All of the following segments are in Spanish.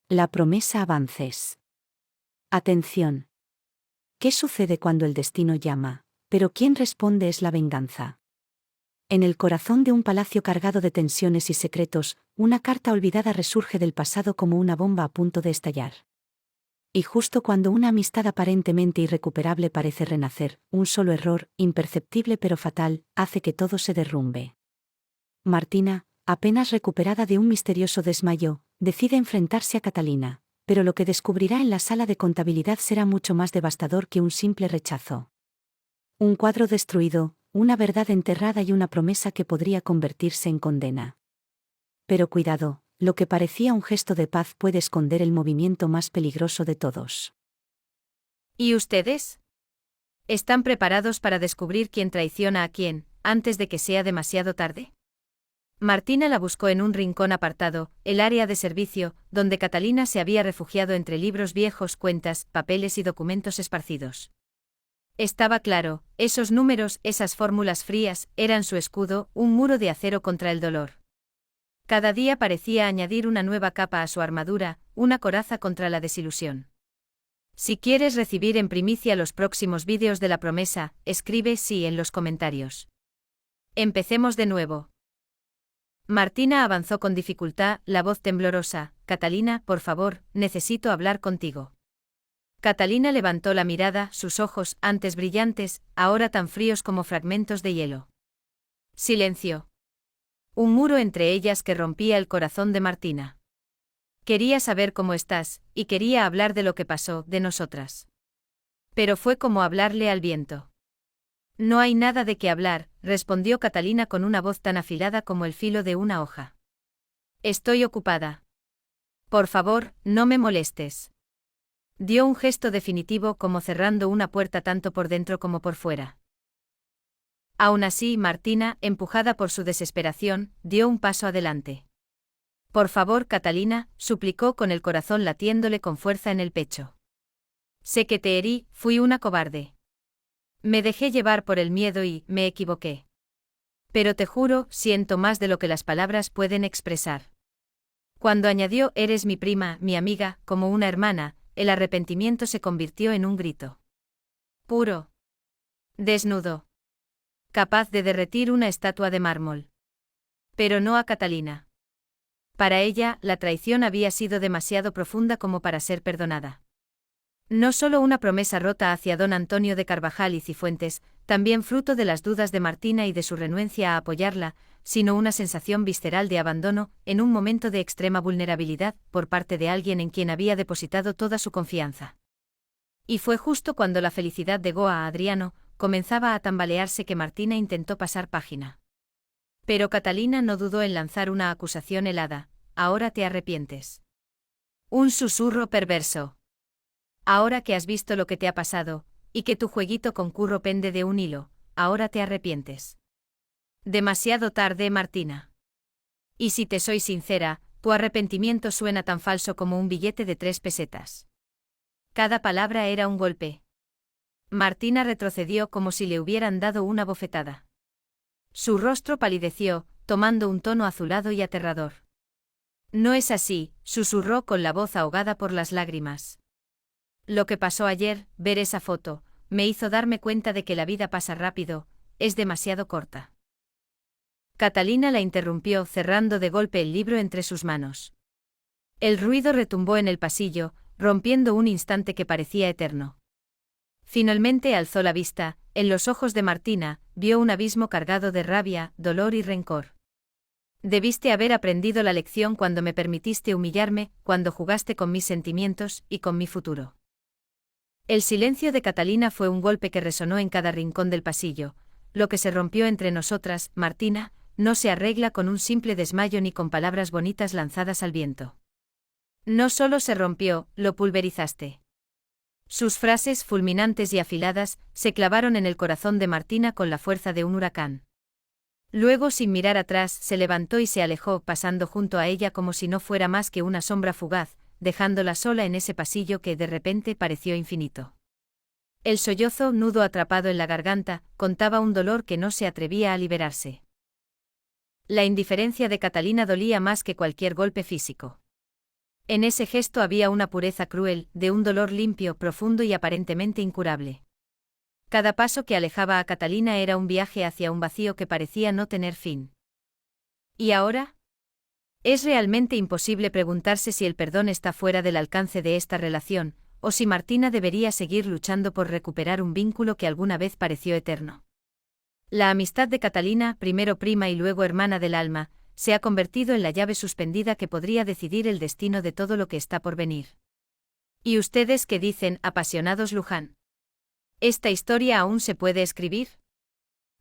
La promesa avances. Atención. ¿Qué sucede cuando el destino llama, pero quien responde es la venganza? En el corazón de un palacio cargado de tensiones y secretos, una carta olvidada resurge del pasado como una bomba a punto de estallar. Y justo cuando una amistad aparentemente irrecuperable parece renacer, un solo error, imperceptible pero fatal, hace que todo se derrumbe. Martina, apenas recuperada de un misterioso desmayo, decide enfrentarse a Catalina, pero lo que descubrirá en la sala de contabilidad será mucho más devastador que un simple rechazo. Un cuadro destruido, una verdad enterrada y una promesa que podría convertirse en condena. Pero cuidado, lo que parecía un gesto de paz puede esconder el movimiento más peligroso de todos. ¿Y ustedes? ¿Están preparados para descubrir quién traiciona a quién, antes de que sea demasiado tarde? Martina la buscó en un rincón apartado, el área de servicio, donde Catalina se había refugiado entre libros viejos, cuentas, papeles y documentos esparcidos. Estaba claro, esos números, esas fórmulas frías, eran su escudo, un muro de acero contra el dolor. Cada día parecía añadir una nueva capa a su armadura, una coraza contra la desilusión. Si quieres recibir en primicia los próximos vídeos de la promesa, escribe sí en los comentarios. Empecemos de nuevo. Martina avanzó con dificultad, la voz temblorosa. Catalina, por favor, necesito hablar contigo. Catalina levantó la mirada, sus ojos, antes brillantes, ahora tan fríos como fragmentos de hielo. Silencio. Un muro entre ellas que rompía el corazón de Martina. Quería saber cómo estás, y quería hablar de lo que pasó, de nosotras. Pero fue como hablarle al viento. No hay nada de qué hablar, respondió Catalina con una voz tan afilada como el filo de una hoja. Estoy ocupada. Por favor, no me molestes. Dio un gesto definitivo como cerrando una puerta tanto por dentro como por fuera. Aún así, Martina, empujada por su desesperación, dio un paso adelante. Por favor, Catalina, suplicó con el corazón latiéndole con fuerza en el pecho. Sé que te herí, fui una cobarde. Me dejé llevar por el miedo y me equivoqué. Pero te juro, siento más de lo que las palabras pueden expresar. Cuando añadió eres mi prima, mi amiga, como una hermana, el arrepentimiento se convirtió en un grito. Puro. Desnudo. Capaz de derretir una estatua de mármol. Pero no a Catalina. Para ella, la traición había sido demasiado profunda como para ser perdonada. No solo una promesa rota hacia don Antonio de Carvajal y Cifuentes, también fruto de las dudas de Martina y de su renuencia a apoyarla, sino una sensación visceral de abandono, en un momento de extrema vulnerabilidad, por parte de alguien en quien había depositado toda su confianza. Y fue justo cuando la felicidad de Goa a Adriano comenzaba a tambalearse que Martina intentó pasar página. Pero Catalina no dudó en lanzar una acusación helada. Ahora te arrepientes. Un susurro perverso. Ahora que has visto lo que te ha pasado, y que tu jueguito con Curro pende de un hilo, ahora te arrepientes. Demasiado tarde, Martina. Y si te soy sincera, tu arrepentimiento suena tan falso como un billete de 3 pesetas. Cada palabra era un golpe. Martina retrocedió como si le hubieran dado una bofetada. Su rostro palideció, tomando un tono azulado y aterrador. No es así, susurró con la voz ahogada por las lágrimas. Lo que pasó ayer, ver esa foto, me hizo darme cuenta de que la vida pasa rápido, es demasiado corta. Catalina la interrumpió cerrando de golpe el libro entre sus manos. El ruido retumbó en el pasillo, rompiendo un instante que parecía eterno. Finalmente alzó la vista, en los ojos de Martina, vio un abismo cargado de rabia, dolor y rencor. Debiste haber aprendido la lección cuando me permitiste humillarme, cuando jugaste con mis sentimientos y con mi futuro. El silencio de Catalina fue un golpe que resonó en cada rincón del pasillo. Lo que se rompió entre nosotras, Martina, no se arregla con un simple desmayo ni con palabras bonitas lanzadas al viento. No solo se rompió, lo pulverizaste. Sus frases, fulminantes y afiladas, se clavaron en el corazón de Martina con la fuerza de un huracán. Luego, sin mirar atrás, se levantó y se alejó, pasando junto a ella como si no fuera más que una sombra fugaz, dejándola sola en ese pasillo que de repente pareció infinito. El sollozo, nudo atrapado en la garganta, contaba un dolor que no se atrevía a liberarse. La indiferencia de Catalina dolía más que cualquier golpe físico. En ese gesto había una pureza cruel, de un dolor limpio, profundo y aparentemente incurable. Cada paso que alejaba a Catalina era un viaje hacia un vacío que parecía no tener fin. ¿Y ahora? Es realmente imposible preguntarse si el perdón está fuera del alcance de esta relación, o si Martina debería seguir luchando por recuperar un vínculo que alguna vez pareció eterno. La amistad de Catalina, primero prima y luego hermana del alma, se ha convertido en la llave suspendida que podría decidir el destino de todo lo que está por venir. ¿Y ustedes qué dicen, apasionados Luján? ¿Esta historia aún se puede escribir?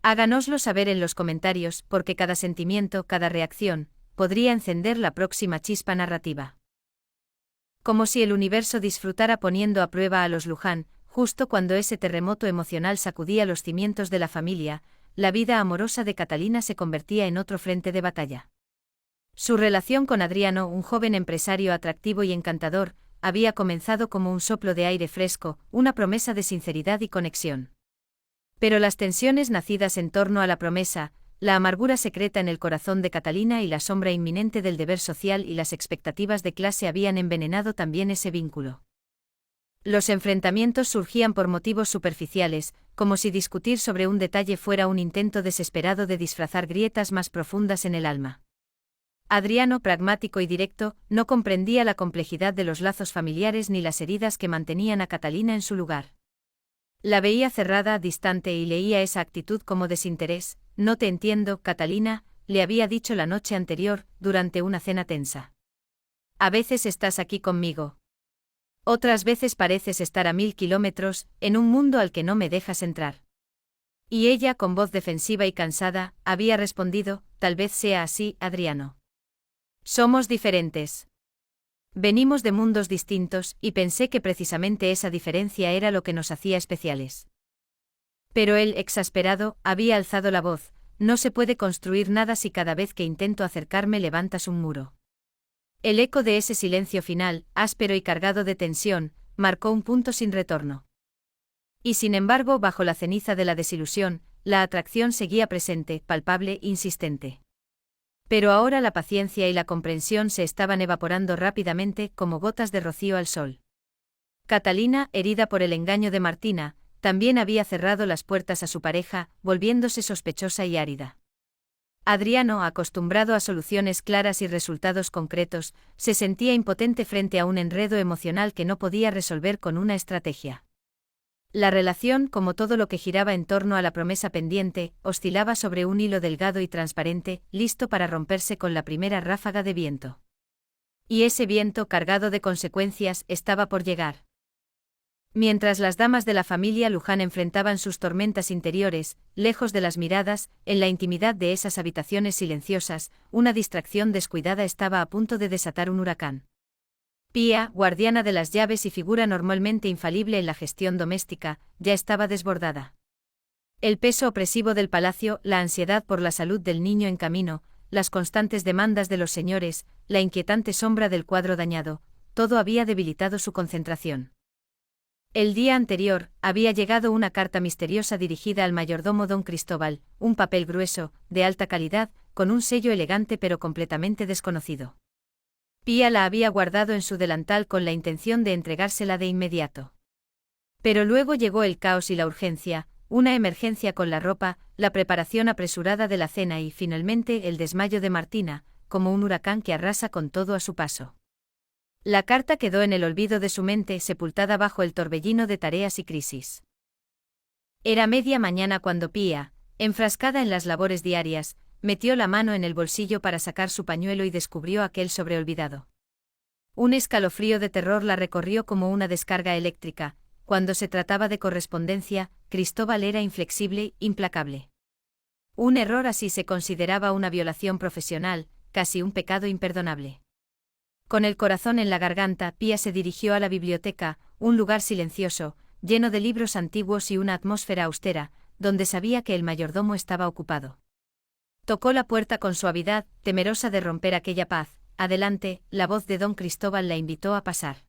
Háganoslo saber en los comentarios, porque cada sentimiento, cada reacción, podría encender la próxima chispa narrativa. Como si el universo disfrutara poniendo a prueba a los Luján, justo cuando ese terremoto emocional sacudía los cimientos de la familia, la vida amorosa de Catalina se convertía en otro frente de batalla. Su relación con Adriano, un joven empresario atractivo y encantador, había comenzado como un soplo de aire fresco, una promesa de sinceridad y conexión. Pero las tensiones nacidas en torno a la promesa, la amargura secreta en el corazón de Catalina y la sombra inminente del deber social y las expectativas de clase habían envenenado también ese vínculo. Los enfrentamientos surgían por motivos superficiales, como si discutir sobre un detalle fuera un intento desesperado de disfrazar grietas más profundas en el alma. Adriano, pragmático y directo, no comprendía la complejidad de los lazos familiares ni las heridas que mantenían a Catalina en su lugar. La veía cerrada, distante y leía esa actitud como desinterés. «No te entiendo, Catalina», le había dicho la noche anterior, durante una cena tensa. «A veces estás aquí conmigo. Otras veces pareces estar a 1000 kilómetros, en un mundo al que no me dejas entrar». Y ella, con voz defensiva y cansada, había respondido: «Tal vez sea así, Adriano. Somos diferentes. Venimos de mundos distintos, y pensé que precisamente esa diferencia era lo que nos hacía especiales». Pero él, exasperado, había alzado la voz: «No se puede construir nada si cada vez que intento acercarme levantas un muro». El eco de ese silencio final, áspero y cargado de tensión, marcó un punto sin retorno. Y sin embargo, bajo la ceniza de la desilusión, la atracción seguía presente, palpable, insistente. Pero ahora la paciencia y la comprensión se estaban evaporando rápidamente como gotas de rocío al sol. Catalina, herida por el engaño de Martina, también había cerrado las puertas a su pareja, volviéndose sospechosa y árida. Adriano, acostumbrado a soluciones claras y resultados concretos, se sentía impotente frente a un enredo emocional que no podía resolver con una estrategia. La relación, como todo lo que giraba en torno a la promesa pendiente, oscilaba sobre un hilo delgado y transparente, listo para romperse con la primera ráfaga de viento. Y ese viento, cargado de consecuencias, estaba por llegar. Mientras las damas de la familia Luján enfrentaban sus tormentas interiores, lejos de las miradas, en la intimidad de esas habitaciones silenciosas, una distracción descuidada estaba a punto de desatar un huracán. Pía, guardiana de las llaves y figura normalmente infalible en la gestión doméstica, ya estaba desbordada. El peso opresivo del palacio, la ansiedad por la salud del niño en camino, las constantes demandas de los señores, la inquietante sombra del cuadro dañado, todo había debilitado su concentración. El día anterior, había llegado una carta misteriosa dirigida al mayordomo don Cristóbal, un papel grueso, de alta calidad, con un sello elegante pero completamente desconocido. Pía la había guardado en su delantal con la intención de entregársela de inmediato. Pero luego llegó el caos y la urgencia, una emergencia con la ropa, la preparación apresurada de la cena y, finalmente, el desmayo de Martina, como un huracán que arrasa con todo a su paso. La carta quedó en el olvido de su mente, sepultada bajo el torbellino de tareas y crisis. Era media mañana cuando Pía, enfrascada en las labores diarias, metió la mano en el bolsillo para sacar su pañuelo y descubrió aquel sobre olvidado. Un escalofrío de terror la recorrió como una descarga eléctrica. Cuando se trataba de correspondencia, Cristóbal era inflexible, implacable. Un error así se consideraba una violación profesional, casi un pecado imperdonable. Con el corazón en la garganta, Pía se dirigió a la biblioteca, un lugar silencioso, lleno de libros antiguos y una atmósfera austera, donde sabía que el mayordomo estaba ocupado. Tocó la puerta con suavidad, temerosa de romper aquella paz. «Adelante», la voz de don Cristóbal la invitó a pasar.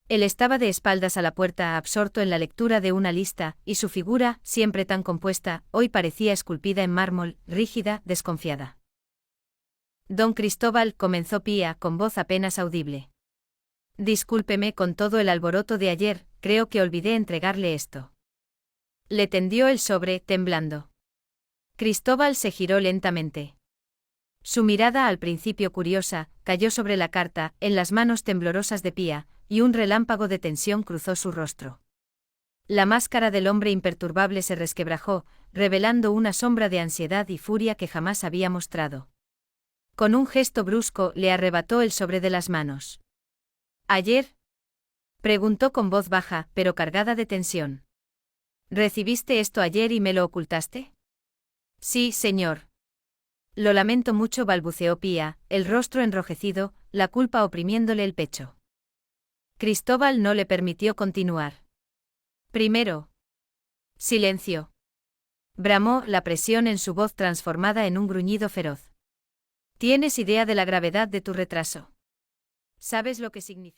Él estaba de espaldas a la puerta, absorto en la lectura de una lista, y su figura, siempre tan compuesta, hoy parecía esculpida en mármol, rígida, desconfiada. «Don Cristóbal», comenzó Pía, con voz apenas audible. Discúlpeme con todo el alboroto de ayer, creo que olvidé entregarle esto. Le tendió el sobre, temblando. Cristóbal se giró lentamente. Su mirada, al principio curiosa, cayó sobre la carta, en las manos temblorosas de Pía, y un relámpago de tensión cruzó su rostro. La máscara del hombre imperturbable se resquebrajó, revelando una sombra de ansiedad y furia que jamás había mostrado. Con un gesto brusco le arrebató el sobre de las manos. ¿Ayer? Preguntó con voz baja, pero cargada de tensión. ¿Recibiste esto ayer y me lo ocultaste? Sí, señor. Lo lamento mucho, balbuceó Pía, el rostro enrojecido, la culpa oprimiéndole el pecho. Cristóbal no le permitió continuar. Primero. Silencio. Bramó, la presión en su voz transformada en un gruñido feroz. ¿Tienes idea de la gravedad de tu retraso? ¿Sabes lo que significa?